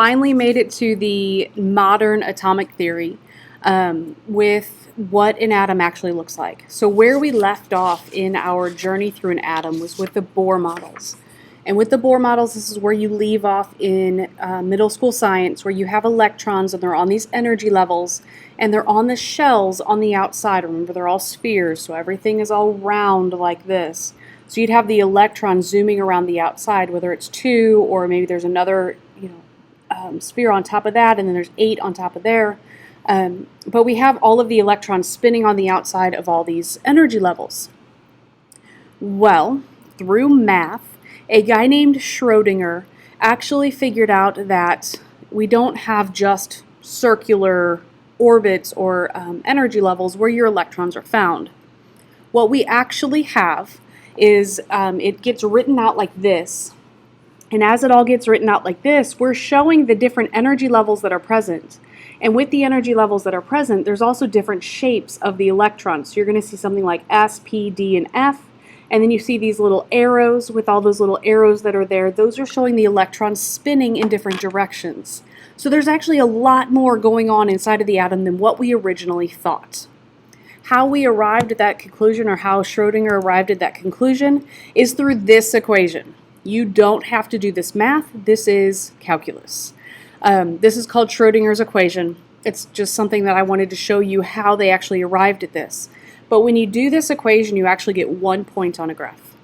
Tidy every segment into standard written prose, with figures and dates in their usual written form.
Finally made it to the modern atomic theory with what an atom actually looks like. So where we left off in our journey through an atom was with the Bohr models. And with the Bohr models, this is where you leave off in middle school science, where you have electrons and they're on these energy levels and they're on the shells on the outside. Remember, they're all spheres, so everything is all round like this. So you'd have the electron zooming around the outside, whether it's 2 or maybe there's another, sphere on top of that, and then there's 8 on top of there. But we have all of the electrons spinning on the outside of all these energy levels. Well, through math, a guy named Schrodinger actually figured out that we don't have just circular orbits or energy levels where your electrons are found. What we actually have is it gets written out like this. And as it all gets written out like this, we're showing the different energy levels that are present. And with the energy levels that are present, there's also different shapes of the electrons. So you're going to see something like S, P, D, and F. And then you see these little arrows with all those little arrows that are there. Those are showing the electrons spinning in different directions. So there's actually a lot more going on inside of the atom than what we originally thought. How we arrived at that conclusion, or how Schrodinger arrived at that conclusion, is through this equation. You don't have to do this math. This is calculus. This is called Schrodinger's equation. It's just something that I wanted to show you how they actually arrived at this. But when you do this equation, you actually get 1 point on a graph.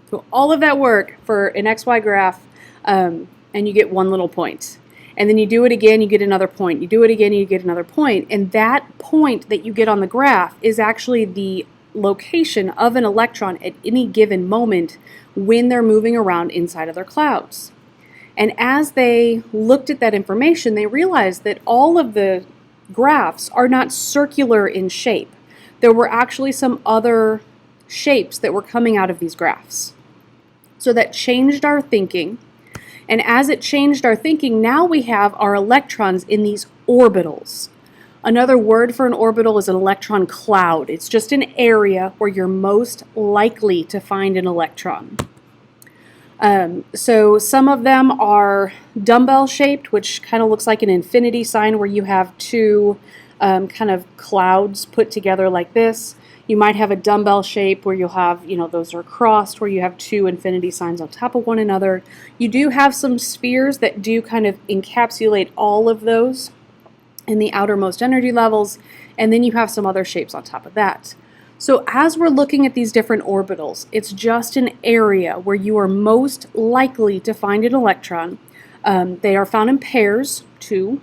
So all of that work for an XY graph, and you get 1 little point. And then you do it again, you get another point. You do it again, you get another point. And that point that you get on the graph is actually the location of an electron at any given moment when they're moving around inside of their clouds. And as they looked at that information, they realized that all of the graphs are not circular in shape. There were actually some other shapes that were coming out of these graphs. So that changed our thinking. And as it changed our thinking, now we have our electrons in these orbitals. Another word for an orbital is an electron cloud. It's just an area where you're most likely to find an electron. So some of them are dumbbell shaped, which kind of looks like an infinity sign where you have 2 kind of clouds put together like this. You might have a dumbbell shape where you'll have, those are crossed, where you have 2 infinity signs on top of one another. You do have some spheres that do kind of encapsulate all of those in the outermost energy levels, and then you have some other shapes on top of that. So as we're looking at these different orbitals, it's just an area where you are most likely to find an electron. They are found in pairs, 2,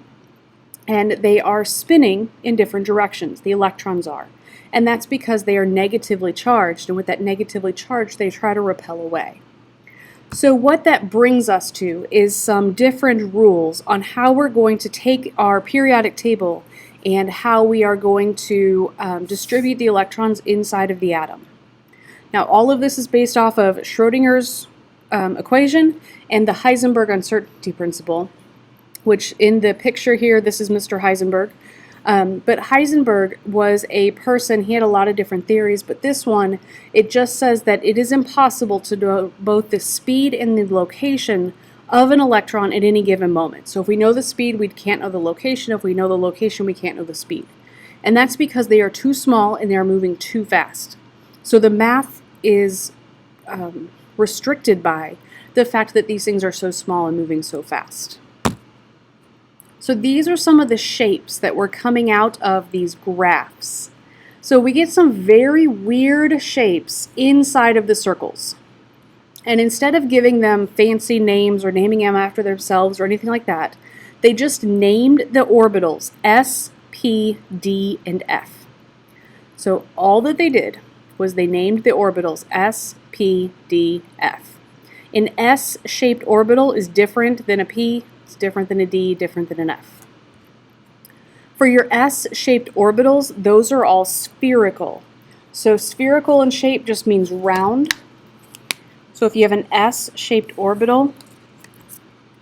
and they are spinning in different directions. The electrons are. And that's because they are negatively charged, and with that negatively charged, they try to repel away. So what that brings us to is some different rules on how we're going to take our periodic table and how we are going to distribute the electrons inside of the atom. Now, all of this is based off of Schrodinger's equation and the Heisenberg uncertainty principle, which in the picture here, this is Mr. Heisenberg. But Heisenberg was a person, he had a lot of different theories, but this one, it just says that it is impossible to know both the speed and the location of an electron at any given moment. So if we know the speed, we can't know the location. If we know the location, we can't know the speed. And that's because they are too small and they are moving too fast. So the math is restricted by the fact that these things are so small and moving so fast. So these are some of the shapes that were coming out of these graphs. So we get some very weird shapes inside of the circles. And instead of giving them fancy names or naming them after themselves or anything like that, they just named the orbitals S, P, D, and F. So all that they did was they named the orbitals S, P, D, F. An S-shaped orbital is different than a P, it's different than a D, different than an F. For your S-shaped orbitals, those are all spherical. So spherical in shape just means round. So if you have an S-shaped orbital,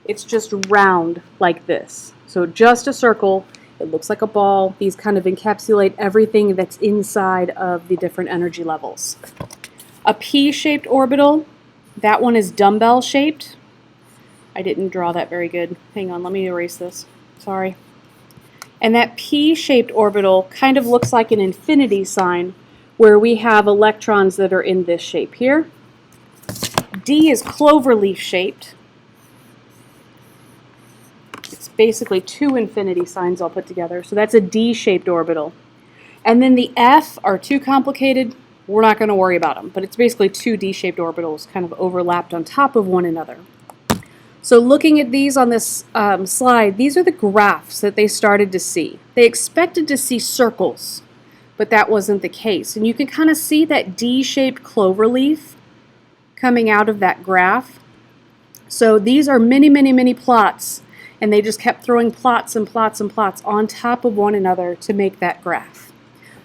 it's just round like this. So just a circle, it looks like a ball. These kind of encapsulate everything that's inside of the different energy levels. A P-shaped orbital, that one is dumbbell shaped. I didn't draw that very good. Hang on, let me erase this. Sorry. And that P-shaped orbital kind of looks like an infinity sign where we have electrons that are in this shape here. D is cloverleaf shaped. It's basically two infinity signs all put together. So that's a D-shaped orbital. And then the F are too complicated. We're not going to worry about them. But it's basically two D-shaped orbitals kind of overlapped on top of one another. So looking at these on this slide, these are the graphs that they started to see. They expected to see circles, but that wasn't the case. And you can kind of see that D-shaped cloverleaf coming out of that graph. So these are many, many, many plots, and they just kept throwing plots and plots and plots on top of one another to make that graph.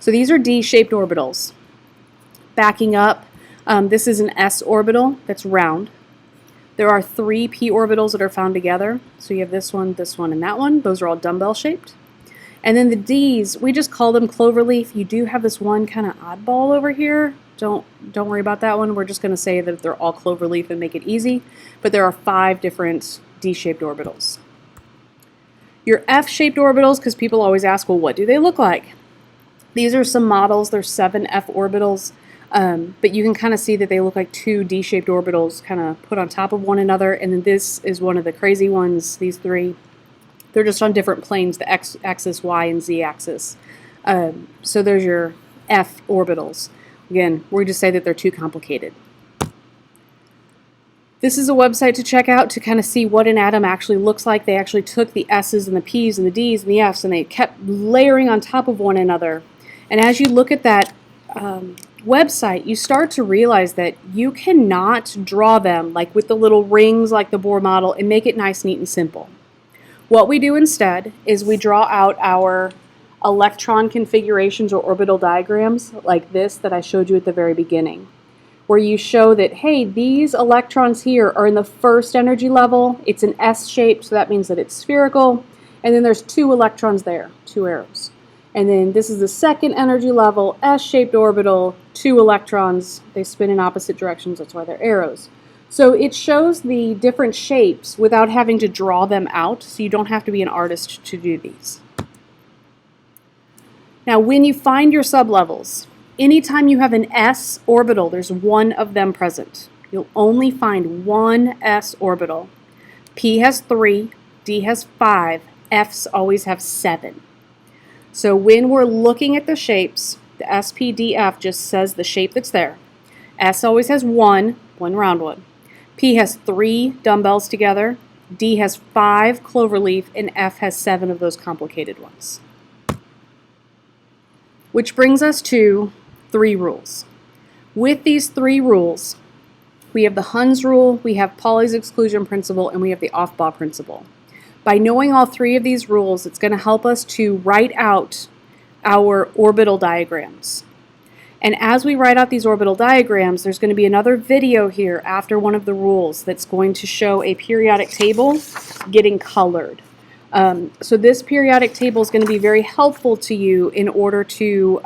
So these are D-shaped orbitals. Backing up, this is an S orbital that's round. There are 3 p orbitals that are found together. So you have this one, and that one. Those are all dumbbell shaped. And then the D's, we just call them cloverleaf. You do have this one kind of oddball over here. Don't worry about that one. We're just going to say that they're all cloverleaf and make it easy. But there are 5 different D-shaped orbitals. Your F-shaped orbitals, because people always ask, well, what do they look like? These are some models. There's 7 F orbitals. But you can kind of see that they look like 2 D-shaped orbitals kind of put on top of one another. And then this is one of the crazy ones, these 3. They're just on different planes, the x-axis, y, and z-axis. So there's your F orbitals. Again, we just say that they're too complicated. This is a website to check out to kind of see what an atom actually looks like. They actually took the S's and the P's and the D's and the F's and they kept layering on top of one another. And as you look at that website, you start to realize that you cannot draw them like with the little rings like the Bohr model and make it nice, neat, and simple. What we do instead is we draw out our electron configurations or orbital diagrams like this that I showed you at the very beginning, where you show that, hey, these electrons here are in the first energy level. It's an S shape, so that means that it's spherical. And then there's 2 electrons there, 2 arrows. And then this is the second energy level, S-shaped orbital, 2 electrons. They spin in opposite directions, that's why they're arrows. So it shows the different shapes without having to draw them out, so you don't have to be an artist to do these. Now, when you find your sublevels, anytime you have an S orbital, there's 1 of them present. You'll only find 1 S orbital. P has 3, D has 5, F's always have 7. So when we're looking at the shapes, the SPDF just says the shape that's there. S always has 1 round one. P has 3 dumbbells together. D has 5 cloverleaf, and F has 7 of those complicated ones. Which brings us to 3 rules. With these 3 rules, we have the Hund's rule, we have Pauli's exclusion principle, and we have the Aufbau principle. By knowing all 3 of these rules, it's going to help us to write out our orbital diagrams. And as we write out these orbital diagrams, there's going to be another video here after one of the rules that's going to show a periodic table getting colored. So this periodic table is going to be very helpful to you in order to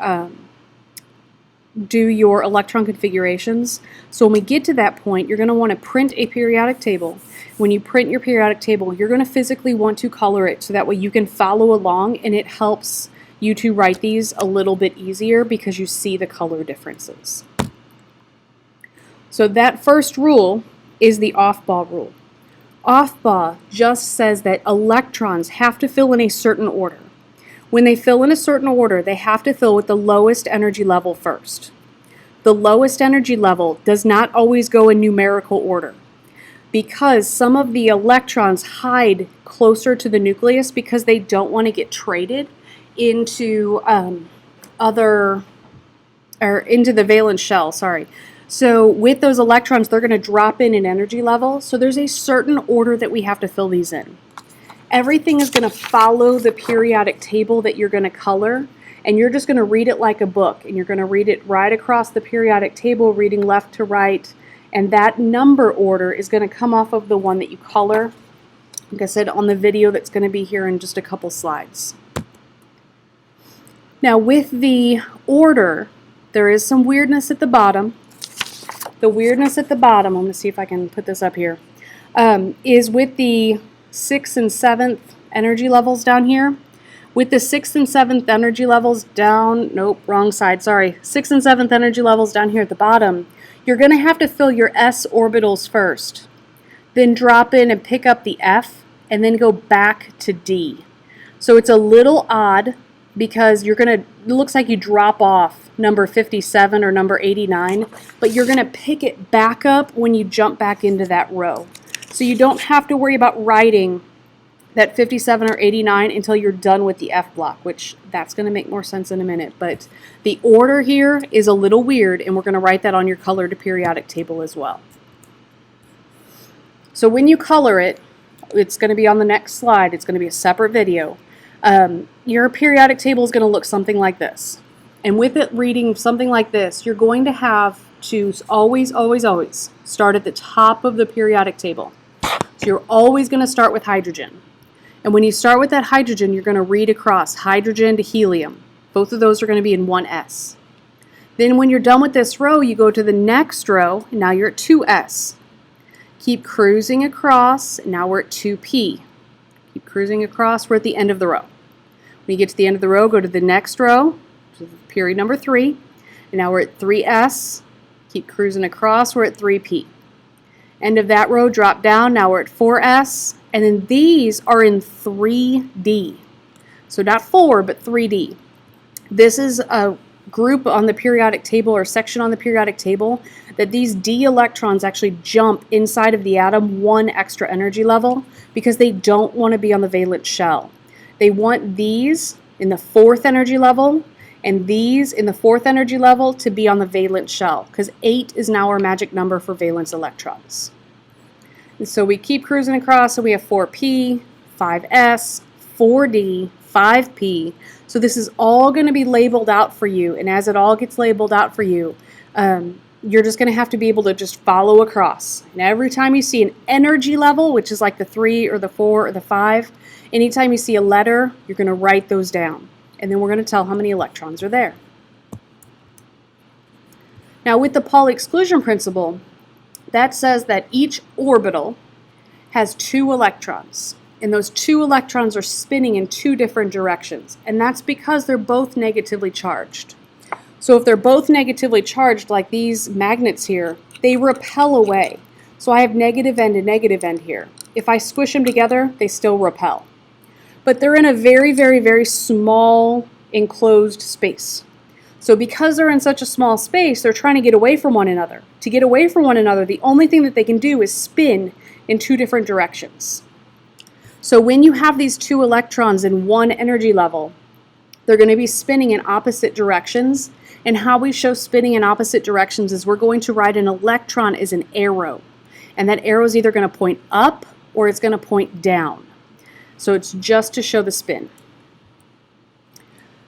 do your electron configurations. So when we get to that point, you're going to want to print a periodic table. When you print your periodic table, you're going to physically want to color it so that way you can follow along and it helps you to write these a little bit easier because you see the color differences. So that first rule is the Aufbau rule. Aufbau just says that electrons have to fill in a certain order. When they fill in a certain order, they have to fill with the lowest energy level first. The lowest energy level does not always go in numerical order because some of the electrons hide closer to the nucleus because they don't want to get traded into into the valence shell, So with those electrons, they're going to drop in energy level. So there's a certain order that we have to fill these in. Everything is going to follow the periodic table that you're going to color, and you're just going to read it like a book, and you're going to read it right across the periodic table, reading left to right, and that number order is going to come off of the one that you color, like I said, on the video that's going to be here in just a couple slides. Now with the order, there is some weirdness at the bottom. The weirdness at the bottom, I'm going to see if I can put this up here. is with the 6th and 7th energy levels down here. With the 6th and 7th energy levels down, nope, wrong side, sorry. 6th and 7th energy levels down here at the bottom, you're going to have to fill your s orbitals first. Then drop in and pick up the F, and then go back to D. So it's a little odd because you're going to, it looks like you drop off number 57 or number 89, but you're going to pick it back up when you jump back into that row. So you don't have to worry about writing that 57 or 89 until you're done with the F block, which that's going to make more sense in a minute. But the order here is a little weird, and we're going to write that on your colored periodic table as well. So when you color it, it's going to be on the next slide. It's going to be a separate video. Your periodic table is going to look something like this. And with it reading something like this, you're going to have to always, always, always start at the top of the periodic table. So you're always going to start with hydrogen. And when you start with that hydrogen, you're going to read across hydrogen to helium. Both of those are going to be in one S. Then when you're done with this row, you go to the next row, and now you're at 2S. Keep cruising across, and now we're at 2P. Keep cruising across, we're at the end of the row. When you get to the end of the row, go to the next row, which is period number 3, and now we're at 3S. Keep cruising across, we're at 3P. End of that row, drop down, now we're at 4S, and then these are in 3D. So not 4, but 3D. This is a group on the periodic table or section on the periodic table that these d electrons actually jump inside of the atom one extra energy level because they don't want to be on the valence shell. They want these in the 4th energy level and these in the 4th energy level to be on the valence shell because 8 is now our magic number for valence electrons. And so we keep cruising across, so we have 4P, 5S, 4D, 5P. So this is all going to be labeled out for you, and as it all gets labeled out for you, you're just going to have to be able to just follow across. And every time you see an energy level, which is like the 3 or the 4 or the 5, anytime you see a letter, you're going to write those down. And then we're going to tell how many electrons are there. Now with the Pauli exclusion principle, that says that each orbital has 2 electrons. And those 2 electrons are spinning in 2 different directions. And that's because they're both negatively charged. So if they're both negatively charged, like these magnets here, they repel away. So I have negative end and negative end here. If I squish them together, they still repel. But they're in a very, very, very small enclosed space. So because they're in such a small space, they're trying to get away from one another. To get away from one another, the only thing that they can do is spin in 2 different directions. So when you have these 2 electrons in one energy level, they're going to be spinning in opposite directions. And how we show spinning in opposite directions is we're going to write an electron as an arrow. And that arrow is either going to point up or it's going to point down. So it's just to show the spin.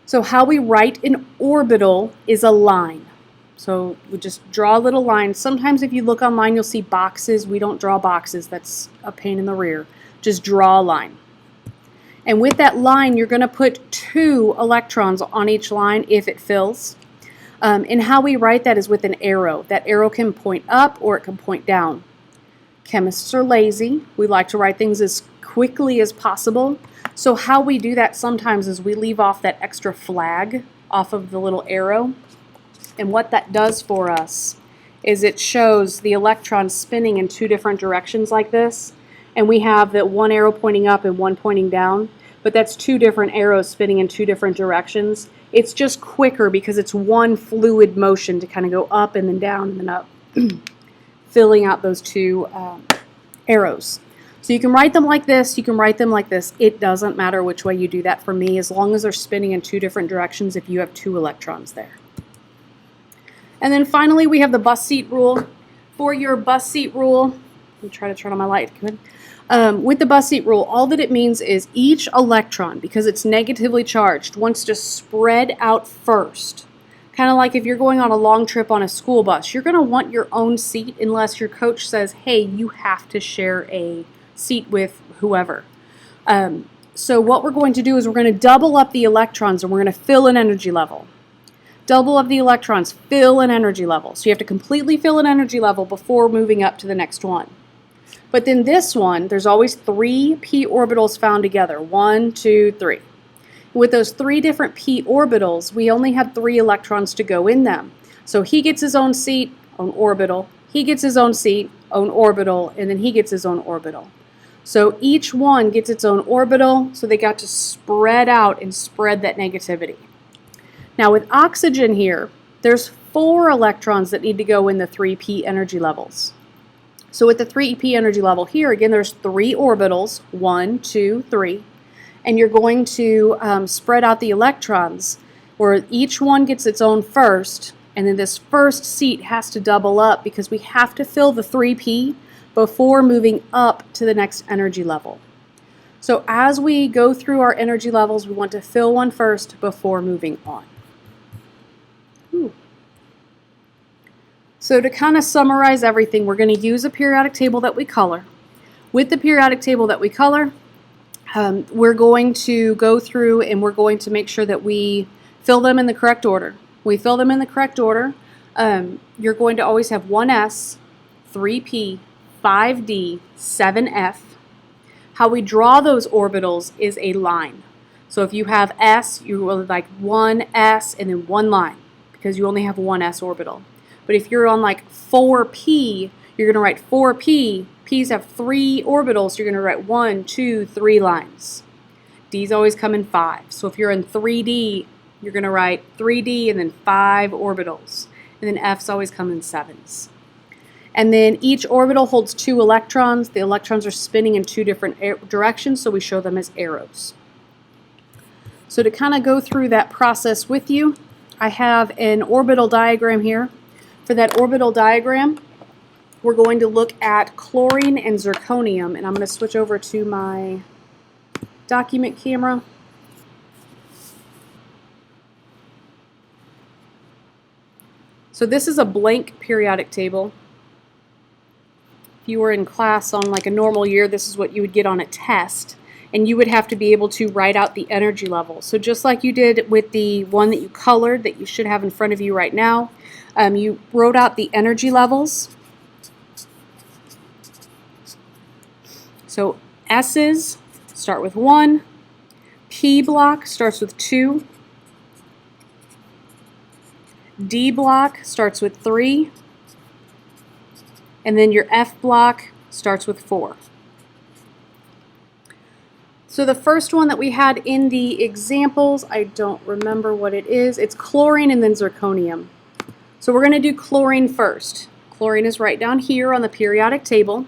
So how we write an orbital is a line. So we just draw a little line. Sometimes if you look online, you'll see boxes. We don't draw boxes. That's a pain in the rear. Just draw a line. And with that line, you're going to put 2 electrons on each line if it fills. And how we write that is with an arrow. That arrow can point up or it can point down. Chemists are lazy. We like to write things as quickly as possible. So how we do that sometimes is we leave off that extra flag off of the little arrow. And what that does for us is it shows the electrons spinning in 2 different directions like this. And we have that one arrow pointing up and one pointing down. But that's 2 different arrows spinning in 2 different directions. It's just quicker because it's one fluid motion to kind of go up and then down and then up, filling out those 2 arrows. So you can write them like this, you can write them like this. It doesn't matter which way you do that for me, as long as they're spinning in 2 different directions if you have 2 electrons there. And then finally we have the bus seat rule. For your bus seat rule, let me try to turn on my light. Good. With the bus seat rule, all that it means is each electron, because it's negatively charged, wants to spread out first. Kind of like if you're going on a long trip on a school bus, you're going to want your own seat unless your coach says, hey, you have to share a seat with whoever. So what we're going to do is we're going to double up the electrons and we're going to fill an energy level. Double up the electrons, fill an energy level. So you have to completely fill an energy level before moving up to the next one. But then this one, there's always 3 p orbitals found together. 1, 2, 3. With those 3 different p orbitals, we only had 3 electrons to go in them. So he gets his own seat, own orbital. He gets his own seat, own orbital, and then he gets his own orbital. So each one gets its own orbital, so they got to spread out and spread that negativity. Now with oxygen here, there's 4 electrons that need to go in the 3p energy levels. So with the 3p energy level here, again, there's 3 orbitals, 1, 2, 3, and you're going to spread out the electrons, where each one gets its own first, and then this first seat has to double up because we have to fill the 3p before moving up to the next energy level. So as we go through our energy levels, we want to fill one first before moving on. So to kind of summarize everything, we're going to use a periodic table that we color. With the periodic table that we color, we're going to go through and we're going to make sure that we fill them in the correct order. We fill them in the correct order. You're going to always have 1s, 3p, 5d, 7f. How we draw those orbitals is a line. So if you have s, you will like 1s and then 1 line because you only have 1s orbital. But if you're on like 4p, you're going to write 4p. P's have 3 orbitals, so you're going to write 1, 2, 3 lines. D's always come in 5. So if you're in 3D, you're going to write 3D and then 5 orbitals. And then F's always come in 7s. And then each orbital holds 2 electrons. The electrons are spinning in 2 different directions, so we show them as arrows. So to kind of go through that process with you, I have an orbital diagram here. For that orbital diagram, we're going to look at chlorine and zirconium, and I'm going to switch over to my document camera. So this is a blank periodic table. If you were in class on like a normal year, this is what you would get on a test, and you would have to be able to write out the energy level. So just like you did with the one that you colored that you should have in front of you right now, you wrote out the energy levels. So S's start with 1, P block starts with 2, D block starts with 3, and then your F block starts with 4. So the first one that we had in the examples, I don't remember what it is. It's chlorine and then zirconium. So we're going to do chlorine first. Chlorine is right down here on the periodic table.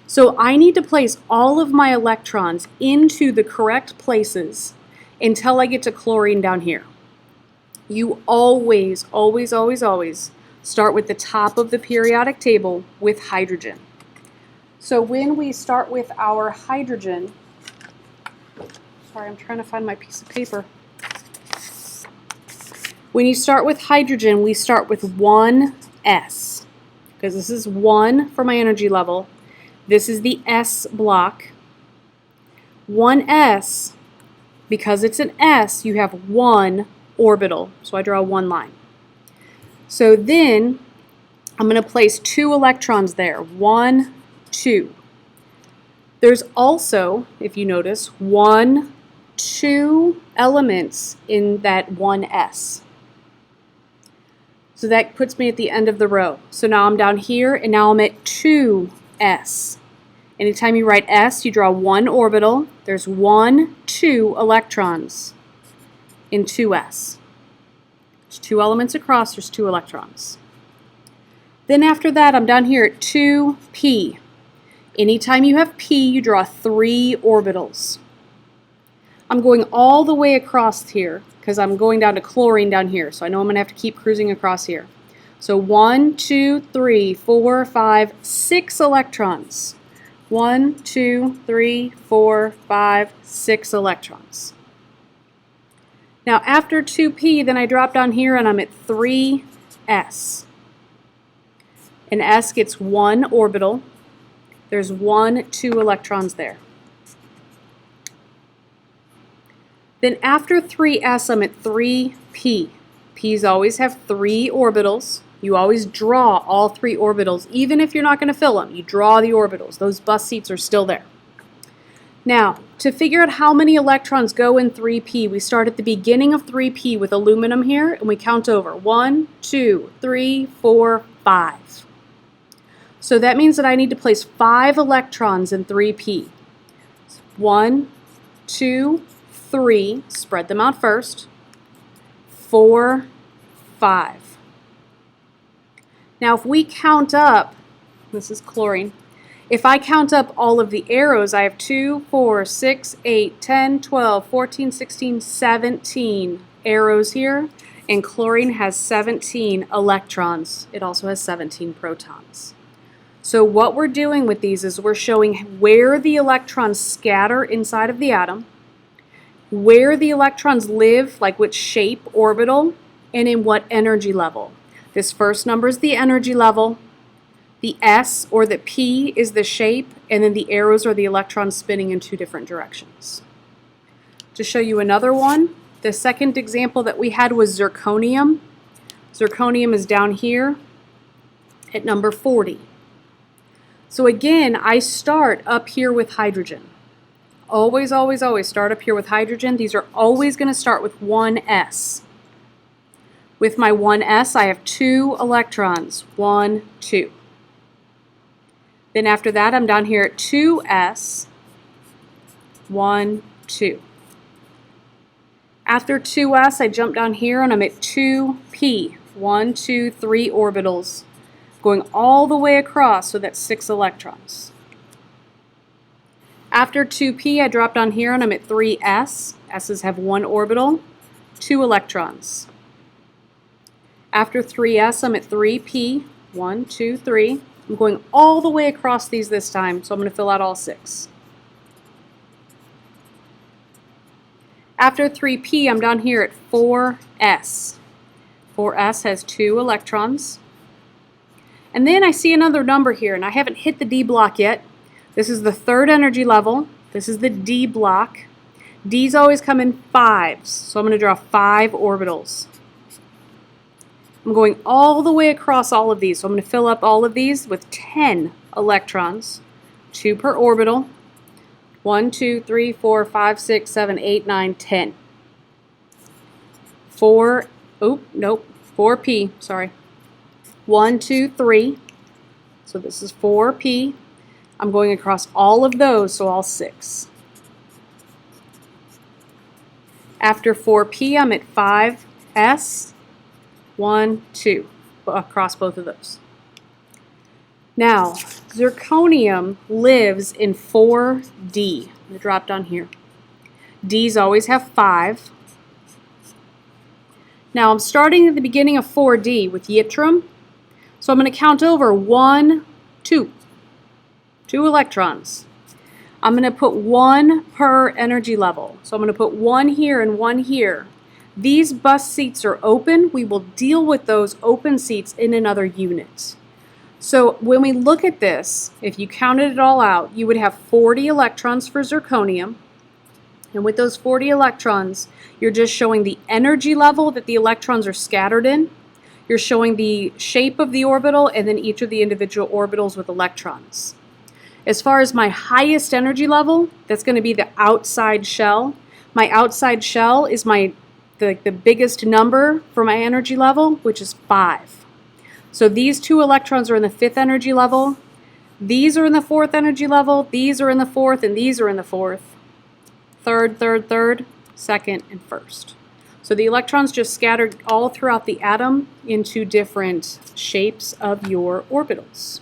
So I need to place all of my electrons into the correct places until I get to chlorine down here. You always, always, always, always start with the top of the periodic table with hydrogen. So when we start with our hydrogen, sorry, I'm trying to find my piece of paper. When you start with hydrogen, we start with 1s, because this is 1 for my energy level. This is the S block. 1s, because it's an S, you have 1 orbital. So I draw 1 line. So then I'm going to place 2 electrons there. 1, 2. There's also, if you notice, 1, 2 elements in that 1s. So that puts me at the end of the row. So now I'm down here, and now I'm at 2s. Anytime you write s, you draw 1 orbital. There's 1, 2 electrons in 2s. There's 2 elements across, there's 2 electrons. Then after that, I'm down here at 2p. Anytime you have p, you draw 3 orbitals. I'm going all the way across here because I'm going down to chlorine down here, so I know I'm going to have to keep cruising across here. So 1, 2, 3, 4, 5, 6 electrons. 1, 2, 3, 4, 5, 6 electrons. Now after 2p, then I drop down here and I'm at 3s. And s gets 1 orbital. There's 1, 2 electrons there. Then after 3s, I'm at 3p. P's always have 3 orbitals. You always draw all 3 orbitals, even if you're not going to fill them. You draw the orbitals. Those bus seats are still there. Now, to figure out how many electrons go in 3p, we start at the beginning of 3p with aluminum here, and we count over 1, 2, 3, 4, 5. So that means that I need to place 5 electrons in 3p. 1, 2, 3, spread them out first, 4, 5. Now if we count up, this is chlorine, if I count up all of the arrows, I have 2, 4, 6, 8, 10, 12, 14, 16, 17 arrows here, and chlorine has 17 electrons. It also has 17 protons. So what we're doing with these is we're showing where the electrons scatter inside of the atom, where the electrons live, like which shape, orbital, and in what energy level. This first number is the energy level. The S or the P is the shape, and then the arrows are the electrons spinning in 2 different directions. To show you another one, the second example that we had was zirconium. Zirconium is down here at number 40. So again, I start up here with hydrogen. Always, always, always start up here with hydrogen. These are always going to start with 1s. With my 1s, I have 2 electrons. 1, 2. Then after that, I'm down here at 2s. 1, 2. After 2s, I jump down here and I'm at 2p. 1, 2, 3 orbitals. Going all the way across, so that's 6 electrons. After 2p, I drop down here and I'm at 3s. S's have 1 orbital, 2 electrons. After 3s, I'm at 3p. 1, 2, 3. I'm going all the way across these this time, so I'm going to fill out all 6. After 3p, I'm down here at 4s. 4s has 2 electrons. And then I see another number here, and I haven't hit the D block yet. This is the 3rd energy level. This is the D block. D's always come in 5s, so I'm going to draw 5 orbitals. I'm going all the way across all of these, so I'm going to fill up all of these with 10 electrons, 2 per orbital. 1, 2, 3, 4, 5, 6, 7, 8, 9, 10. 4p, sorry. 1, 2, 3. So this is 4p. I'm going across all of those, so all 6. After 4p, I'm at 5s. 1, 2, across both of those. Now, zirconium lives in 4D. I'm going to drop down here. D's always have 5. Now, I'm starting at the beginning of 4D with yttrium. So I'm going to count over 1, 2. 2 electrons. I'm going to put 1 per energy level. So I'm going to put 1 here and 1 here. These bus seats are open. We will deal with those open seats in another unit. So when we look at this, if you counted it all out, you would have 40 electrons for zirconium. And with those 40 electrons, you're just showing the energy level that the electrons are scattered in. You're showing the shape of the orbital and then each of the individual orbitals with electrons. As far as my highest energy level, that's going to be the outside shell. My outside shell is the biggest number for my energy level, which is 5. So these 2 electrons are in the 5th energy level. These are in the 4th energy level. These are in the 4th, and these are in the 4th. 3rd, 3rd, 3rd, 2nd, and 1st. So the electrons just scattered all throughout the atom into different shapes of your orbitals.